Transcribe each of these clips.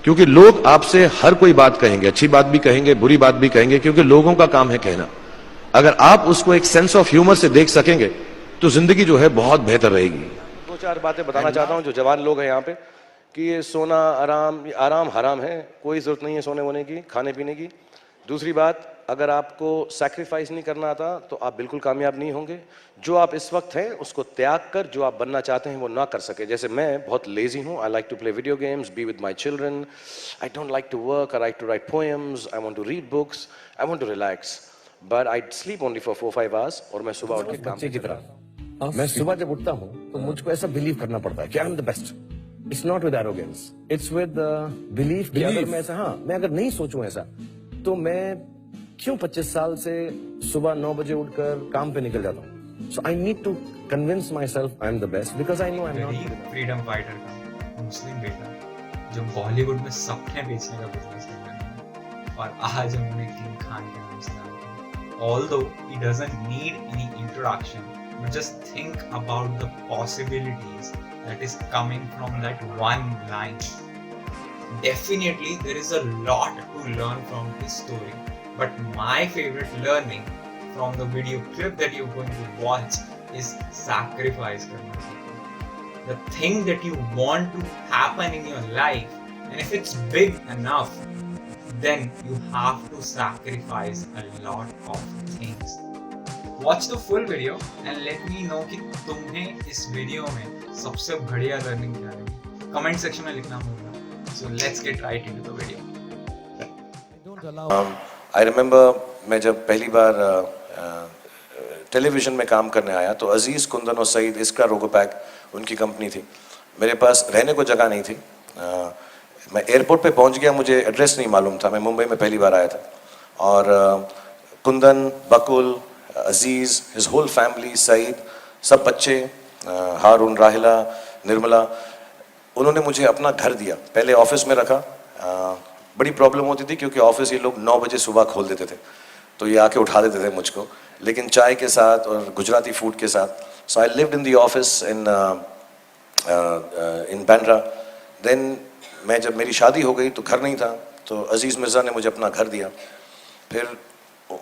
क्योंकि लोग आपसे हर कोई बात कहेंगे, अच्छी बात भी कहेंगे, बुरी बात भी कहेंगे, क्योंकि लोगों का काम है कहना। अगर आप उसको एक सेंस ऑफ ह्यूमर से देख सकेंगे तो जिंदगी जो है बहुत बेहतर रहेगी। दो चार बातें बताना चाहता हूं जो जवान लोग हैं यहाँ पे, कि ये सोना आराम हराम है, कोई जरूरत नहीं है सोने वोने की, खाने पीने की। दूसरी बात, अगर आपको सैक्रिफाइस नहीं करना आता तो आप बिल्कुल कामयाब नहीं होंगे। जो आप इस वक्त हैं उसको त्याग कर जो आप बनना चाहते हैं वो ना कर सके। जैसे मैं बहुत लेजी हूं, I like to play video games, be with my children, I don't like to work, I like to write poems, I want to read books, I want to relax, but I sleep only for 4-5 hours. और मैं सुबह उठ के काम की तरह, मैं सुबह जब उठता हूँ तो मुझको ऐसा बिलीव करना पड़ता है कि आई am the best. It's not with arrogance, it's with belief कि अगर मैं ऐसा, हाँ, मैं अगर नहीं सोचूं ऐसा तो मैं क्यों 25 साल से सुबह 9 बजे उठकर काम पे निकल जाता हूँ। So I need to convince myself I am the best because I know I am not. Freedom fighter का मुस्लिम बेटा जो बॉलीवुड में सपने बेचने का बिजनेस कर रहे हैं और आज हम उन्हें किंग खान के नाम से जानते हैं। Although he doesn't need any introduction, but just think about the possibilities that is coming from that one line. Definitely there is a lot to learn from his story, but my favorite learning from the video clip that you're going to watch is sacrifice karna seekho. The thing that you want to happen in your life, and if it's big enough, then you have to sacrifice a lot of things. Watch the full video and let me know कि तुम्हें इस video में सबसे बढ़िया learning क्या लगी। Comment section में लिखना मत भूलना। So let's get right into the video. I remember मैं जब पहली बार टेलीविजन में काम करने आया तो अजीज, कुंदन और सईद, इसका रोगोपैक उनकी कंपनी थी। मेरे पास रहने को जगह नहीं थी। मैं एयरपोर्ट पे पहुंच गया, मुझे एड्रेस नहीं मालूम था, मैं मुंबई में पहली बार आया था। और कुंदन, बकुल, अजीज़, हिज होल फैमिली, सईद, सब बच्चे, हारून, राहिला, निर्मला, उन्होंने मुझे अपना घर दिया। पहले ऑफिस में रखा। बड़ी प्रॉब्लम होती थी क्योंकि ऑफिस ये लोग 9 बजे सुबह खोल देते थे, तो ये आके उठा देते थे मुझको, लेकिन चाय के साथ और गुजराती फूड के साथ। So I lived in the office in Bandra. Then मैं जब मेरी शादी हो गई तो घर नहीं था, तो अजीज़ मिर्ज़ा ने मुझे अपना घर दिया। फिर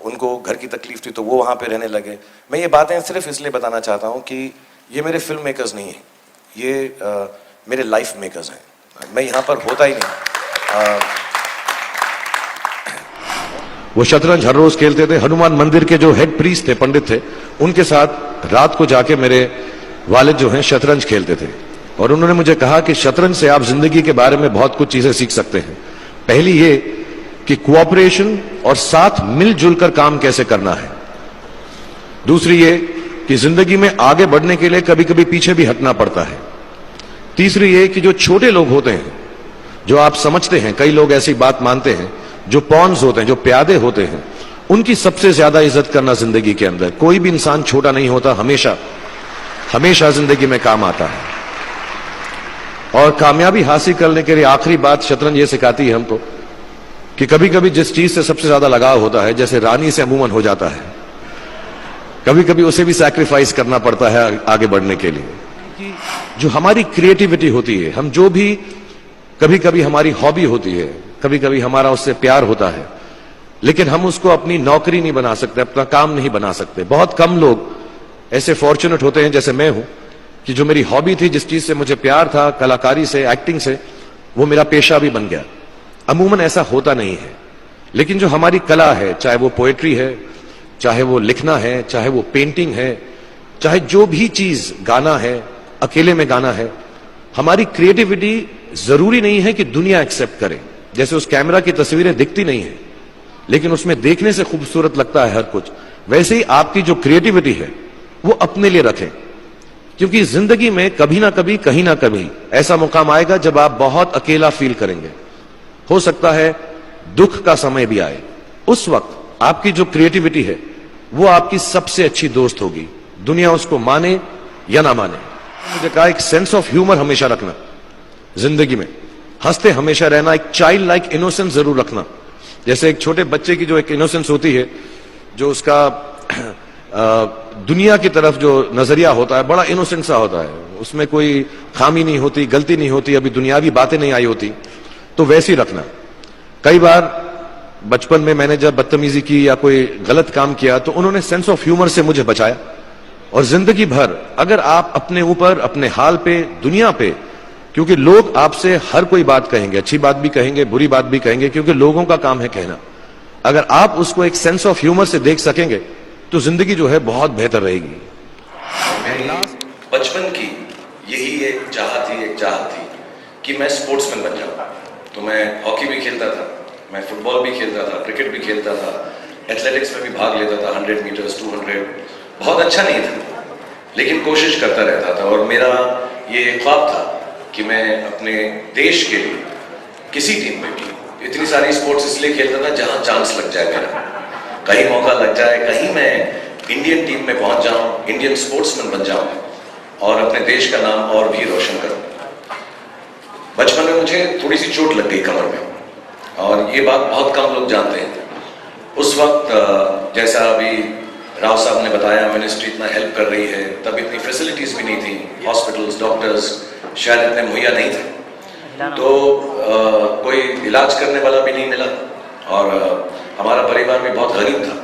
उनको घर की तकलीफ़ थी तो वो वहाँ पे रहने लगे। मैं ये बातें सिर्फ इसलिए बताना चाहता हूँ कि ये मेरे फिल्म मेकर्स नहीं हैं, ये मेरे लाइफ मेकर्स हैं। मैं यहाँ पर होता ही नहीं। वो शतरंज हर रोज खेलते थे। हनुमान मंदिर के जो हेड प्रीस्ट थे, पंडित थे, उनके साथ रात को जाके मेरे वालिद जो हैं शतरंज खेलते थे। और उन्होंने मुझे कहा कि शतरंज से आप जिंदगी के बारे में बहुत कुछ चीजें सीख सकते हैं। पहली ये कि कोऑपरेशन और साथ मिलजुल कर काम कैसे करना है। दूसरी ये कि जिंदगी में आगे बढ़ने के लिए कभी कभी पीछे भी हटना पड़ता है। तीसरी ये कि जो छोटे लोग होते हैं, जो आप समझते हैं, कई लोग ऐसी बात मानते हैं, जो पॉन्स होते हैं, जो प्यादे होते हैं, उनकी सबसे ज्यादा इज्जत करना जिंदगी के अंदर। कोई भी इंसान छोटा नहीं होता, हमेशा हमेशा जिंदगी में काम आता है। और कामयाबी हासिल करने के लिए आखिरी बात शतरंज ये सिखाती है हमको कि कभी कभी जिस चीज से सबसे ज्यादा लगाव होता है, जैसे रानी से अमूमन हो जाता है, कभी कभी उसे भी सैक्रिफाइस करना पड़ता है आगे बढ़ने के लिए। जो हमारी क्रिएटिविटी होती है, हम जो भी, कभी कभी हमारी हॉबी होती है, कभी कभी हमारा उससे प्यार होता है, लेकिन हम उसको अपनी नौकरी नहीं बना सकते, अपना काम नहीं बना सकते। बहुत कम लोग ऐसे फॉर्चुनेट होते हैं जैसे मैं हूं कि जो मेरी हॉबी थी, जिस चीज से मुझे प्यार था, कलाकारी से, एक्टिंग से, वो मेरा पेशा भी बन गया। अमूमन ऐसा होता नहीं है, लेकिन जो हमारी कला है, चाहे वो पोएट्री है, चाहे वो लिखना है, चाहे वो पेंटिंग है, चाहे जो भी चीज, गाना है, अकेले में गाना है, हमारी क्रिएटिविटी जरूरी नहीं है कि दुनिया एक्सेप्ट करे। जैसे उस कैमरा की तस्वीरें दिखती नहीं है, लेकिन उसमें देखने से खूबसूरत लगता है हर कुछ, वैसे ही आपकी जो क्रिएटिविटी है वो अपने लिए रखें। क्योंकि जिंदगी में कभी ना कभी, कहीं ना कभी ऐसा मुकाम आएगा जब आप बहुत अकेला फील करेंगे। हो सकता है दुख का समय भी आए, उस वक्त आपकी जो क्रिएटिविटी है वो आपकी सबसे अच्छी दोस्त होगी, दुनिया उसको माने या ना माने। मुझे कहा एक सेंस ऑफ ह्यूमर हमेशा रखना जिंदगी में, हंसते हमेशा रहना, एक चाइल्ड लाइक इनोसेंस जरूर रखना। जैसे एक छोटे बच्चे की जो एक इनोसेंस होती है, जो उसका दुनिया की तरफ जो नजरिया होता है, बड़ा इनोसेंट सा होता है, उसमें कोई खामी नहीं होती, गलती नहीं होती, अभी दुनियावी बातें नहीं आई होती, तो वैसी रखना। कई बार बचपन में मैंने जब बदतमीजी की या कोई गलत काम किया तो उन्होंने सेंस ऑफ ह्यूमर से मुझे बचाया। और जिंदगी भर अगर आप अपने ऊपर, अपने हाल पे, दुनिया पे, क्योंकि लोग आपसे हर कोई बात कहेंगे, अच्छी बात भी कहेंगे, बुरी बात भी कहेंगे, क्योंकि लोगों का काम है कहना। अगर आप उसको एक सेंस ऑफ ह्यूमर से देख सकेंगे तो जिंदगी जो है बहुत बेहतर रहेगी। मेरी बचपन की यही एक चाहत थी कि मैं स्पोर्ट्समैन बन जाऊं। तो मैं हॉकी भी खेलता था, मैं फुटबॉल भी खेलता था, क्रिकेट भी खेलता था, एथलेटिक्स में भी भाग लेता था, 100 मीटर्स, 200। बहुत अच्छा नहीं था लेकिन कोशिश करता रहता था। और मेरा ये ख्वाब था कि मैं अपने देश के लिए किसी टीम में भी, इतनी सारी स्पोर्ट्स इसलिए खेलता था जहां चांस लग जाए मेरा, कहीं मौका लग जाए, कहीं मैं इंडियन टीम में पहुंच जाऊं, इंडियन स्पोर्ट्समैन बन जाऊं और अपने देश का नाम और भी रोशन करूं। बचपन में मुझे थोड़ी सी चोट लग गई कमर में और ये बात बहुत कम लोग जानते हैं। उस वक्त जैसा अभी राव साहब ने बताया, मिनिस्ट्री इतना हेल्प कर रही है, तब इतनी फैसिलिटीज भी नहीं थी, हॉस्पिटल्स, डॉक्टर्स शायद इतने मुहैया नहीं थे, तो कोई इलाज करने वाला भी नहीं मिला। और हमारा परिवार भी बहुत गरीब था,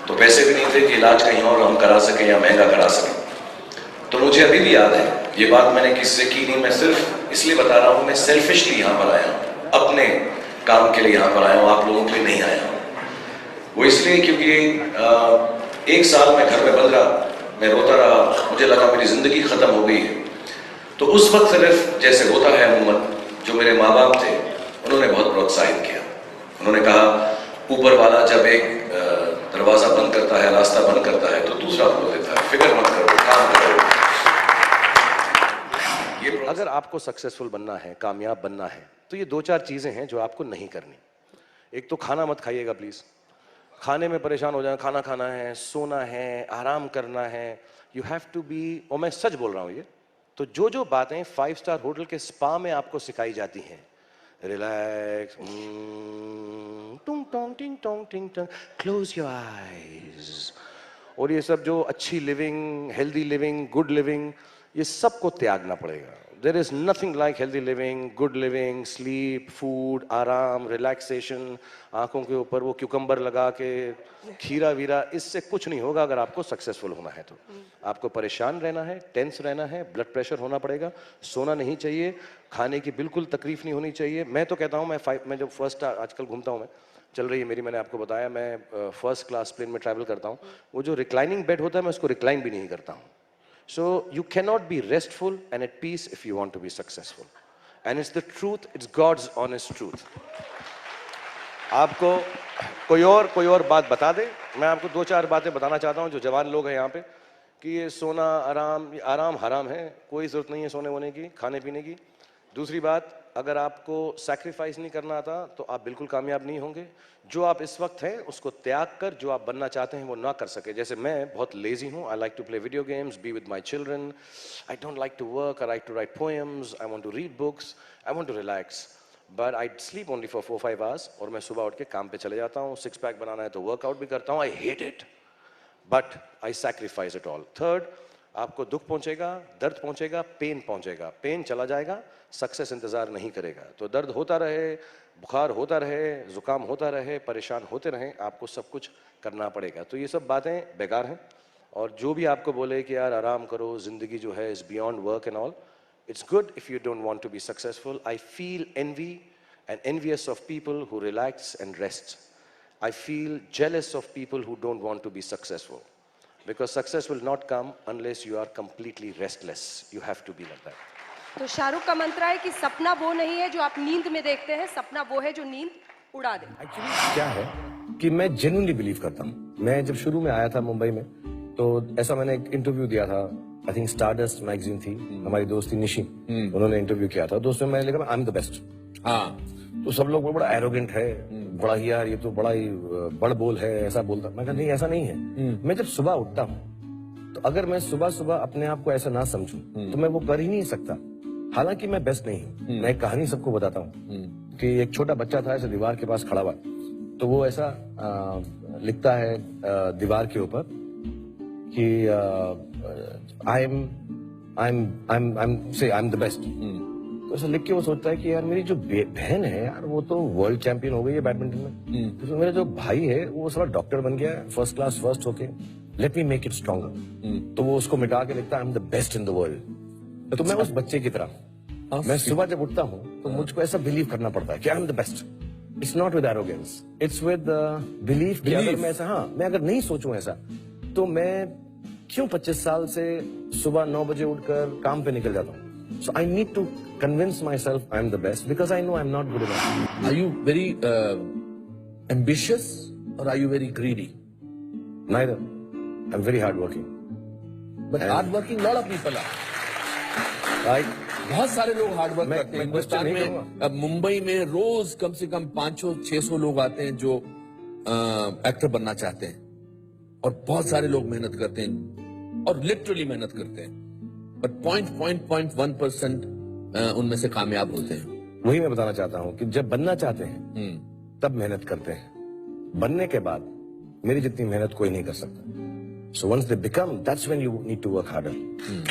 तो पैसे भी नहीं थे कि इलाज कहीं और हम करा सकें या महंगा करा सकें। तो मुझे अभी भी याद है, ये बात मैंने किसी से की नहीं, मैं सिर्फ इसलिए बता रहा हूँ, मैं सेल्फिशली यहाँ पर आया हूँ, अपने काम के लिए यहाँ पर आया हूँ, आप लोगों के लिए नहीं आया हूँ। वो इसलिए क्योंकि एक साल मैं घर में बंद रहा, मैं रोता रहा, मुझे लगा मेरी जिंदगी खत्म हो गई है। तो उस वक्त सिर्फ जैसे होता है अमूमन, जो मेरे माँ बाप थे उन्होंने बहुत प्रोत्साहित किया। उन्होंने कहा ऊपर वाला जब एक दरवाजा बंद करता है, रास्ता बंद करता है, तो दूसरा खोल देता है, फिक्र मत करो, काम करो। अगर आपको सक्सेसफुल बनना है, कामयाब बनना है, तो ये 2-4 चीजें हैं जो आपको नहीं करनी। एक तो खाना मत खाइएगा प्लीज, खाने में परेशान हो जाए, खाना खाना है, सोना है, आराम करना है, यू हैव टू बी, और मैं सच बोल रहा हूं ये, तो जो जो बातें 5 स्टार होटल के स्पा में आपको सिखाई जाती हैं, रिलैक्स, टुंग टोंग टिंग टोंग टिंग टोंग, क्लोज योर आईज, और ये सब जो अच्छी living, healthy living, good living, ये सब को त्यागना पड़ेगा। There is nothing like healthy living, good living, sleep, food, आराम, रिलैक्सेशन, आंखों के ऊपर वो क्यूकम्बर लगा के, खीरा वीरा, इससे कुछ नहीं होगा। अगर आपको सक्सेसफुल होना है तो आपको परेशान रहना है, टेंस रहना है, ब्लड प्रेशर होना पड़ेगा, सोना नहीं चाहिए, खाने की बिल्कुल तकलीफ नहीं होनी चाहिए। मैं तो कहता हूँ, मैं जब फर्स्ट आजकल घूमता हूँ, मैं चल रही है मेरी, मैंने आपको बताया मैं फर्स्ट क्लास प्लेन में ट्रैवल करता हूँ, वो जो रिक्लाइनिंग बेड होता है मैं उसको रिक्लाइन भी नहीं करता हूँ। So you cannot be restful and at peace if you want to be successful. And it's the truth, it's God's honest truth. आपको कोई और बात बता दे, मैं आपको 2-4 बातें बताना चाहता हूँ जो जवान लोग हैं यहाँ पे, कि ये सोना आराम हराम है, कोई जरूरत नहीं है सोने वोने की, खाने पीने की। दूसरी बात, अगर आपको सैक्रिफाइस नहीं करना आता तो आप बिल्कुल कामयाब नहीं होंगे। जो आप इस वक्त हैं उसको त्याग कर जो आप बनना चाहते हैं वो ना कर सके। जैसे मैं बहुत लेजी हूँ, I like to play video games, be with my children, I don't like to work, I like to write poems, I want to read books, I want to relax, but I sleep only for 4-5 hours, और मैं सुबह उठ के काम पे चले जाता हूँ, 6 पैक बनाना है तो वर्कआउट भी करता हूँ, I hate it but I sacrifice it all. Third, आपको दुख पहुंचेगा, दर्द पहुंचेगा, पेन पहुंचेगा, पेन चला जाएगा, सक्सेस इंतजार नहीं करेगा। तो दर्द होता रहे, बुखार होता रहे, जुकाम होता रहे, परेशान होते रहें, आपको सब कुछ करना पड़ेगा। तो ये सब बातें बेकार हैं। और जो भी आपको बोले कि यार आराम करो, जिंदगी जो है is beyond work and all, it's good if you don't want to be successful. I feel envy and envious of people who relax and rest. I feel jealous of people who don't want to be successful, because success will not come unless you are completely restless. You have to be like that. तो शाहरुख का मंत्र है कि सपना वो नहीं है जो आप नींद में देखते हैं, सपना वो है जो नींद उड़ा दे। एक्चुअली क्या है कि मैं जेन्युइनली बिलीव करता हूँ। मैं जब शुरू में आया था मुंबई में, तो ऐसा मैंने एक इंटरव्यू दिया था, आई थिंक स्टारडस्ट मैगजीन थी, हमारी दोस्त थी निशी, उन्होंने इंटरव्यू किया था। दोस्तों मैंने लिखा आई एम द बेस्ट। हाँ, तो सब लोग बड़ा एरोगेंट है, बड़ा ही यार ये तो बड़ा ही बड़ बोल है, ऐसा बोलता। मैं कहा नहीं, ऐसा नहीं है। मैं जब सुबह उठता हूँ तो अगर मैं सुबह सुबह अपने आप को ऐसा ना समझूं तो मैं वो कर ही नहीं सकता। हालांकि मैं बेस्ट नहीं हूँ। मैं एक कहानी सबको बताता हूँ कि एक छोटा बच्चा था ऐसे दीवार के पास खड़ा हुआ, तो वो ऐसा लिखता है दीवार के ऊपर कि आई एम द बेस्ट। तो ऐसा लिख के वो सोचता है कि यार मेरी जो बहन है यार वो तो वर्ल्ड चैंपियन हो गई है बैडमिंटन में, तो मेरा जो भाई है वो सारा डॉक्टर बन गया है फर्स्ट क्लास फर्स्ट होके, let me make it stronger. तो वो उसको मिटा के लिखता है आई am the best in the world. तो मैं उस बच्चे की तरह मैं सुबह जब उठता हूँ तो मुझको ऐसा बिलीव करना पड़ता है कि आई am the best. It's not with arrogance, it's with belief कि अगर मैं ऐसा मैं अगर नहीं सोचूं ऐसा तो मैं क्यों 25 साल से सुबह 9 बजे उठकर काम पे निकल जाता हूँ। So I need to convince myself I'm the best because I know I'm not good enough. Are you very ambitious or are you very greedy? Neither. I'm very hardworking. But hardworking lot of people are. Right? बहुत सारे लोग hard work मैं करते हैं question Hindustan नहीं में। करूंगा। अब मुंबई में रोज कम से कम 500-600 लोग आते हैं जो एक्टर बनना चाहते हैं, और बहुत सारे लोग मेहनत करते हैं और लिटरली मेहनत करते हैं, बट 0.1% उनमें से कामयाब होते हैं। वही मैं बताना चाहता हूँ कि जब बनना चाहते हैं तब मेहनत करते हैं, बनने के बाद मेरी जितनी मेहनत कोई नहीं कर सकता। So once they become, that's when you need to work harder.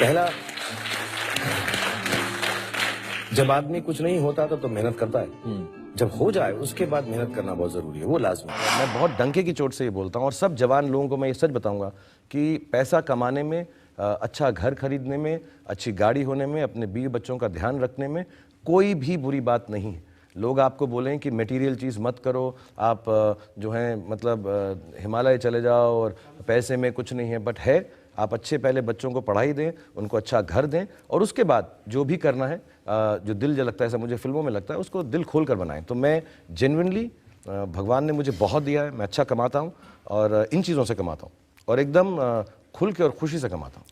पहला जब आदमी कुछ नहीं होता तो मेहनत करता है, जब हो जाए उसके बाद मेहनत करना बहुत जरूरी है, वो लाजमी है। मैं बहुत डंके की चोट से ये बोलता हूँ और सब जवान लोगों को मैं ये सच बताऊंगा कि पैसा कमाने में, अच्छा घर खरीदने में, अच्छी गाड़ी होने में, अपने बीवी बच्चों का ध्यान रखने में कोई भी बुरी बात नहीं है। लोग आपको बोलें कि मटेरियल चीज़ मत करो, आप जो है मतलब हिमालय चले जाओ और पैसे में कुछ नहीं है, बट है आप अच्छे पहले बच्चों को पढ़ाई दें, उनको अच्छा घर दें, और उसके बाद जो भी करना है जो दिल जो लगता है, ऐसा मुझे फिल्मों में लगता है, उसको दिल खोल कर बनाएं। तो मैं जेन्युइनली भगवान ने मुझे बहुत दिया है, मैं अच्छा कमाता हूँ और इन चीज़ों से कमाता हूँ और एकदम खुल के और खुशी से कमाता हूँ।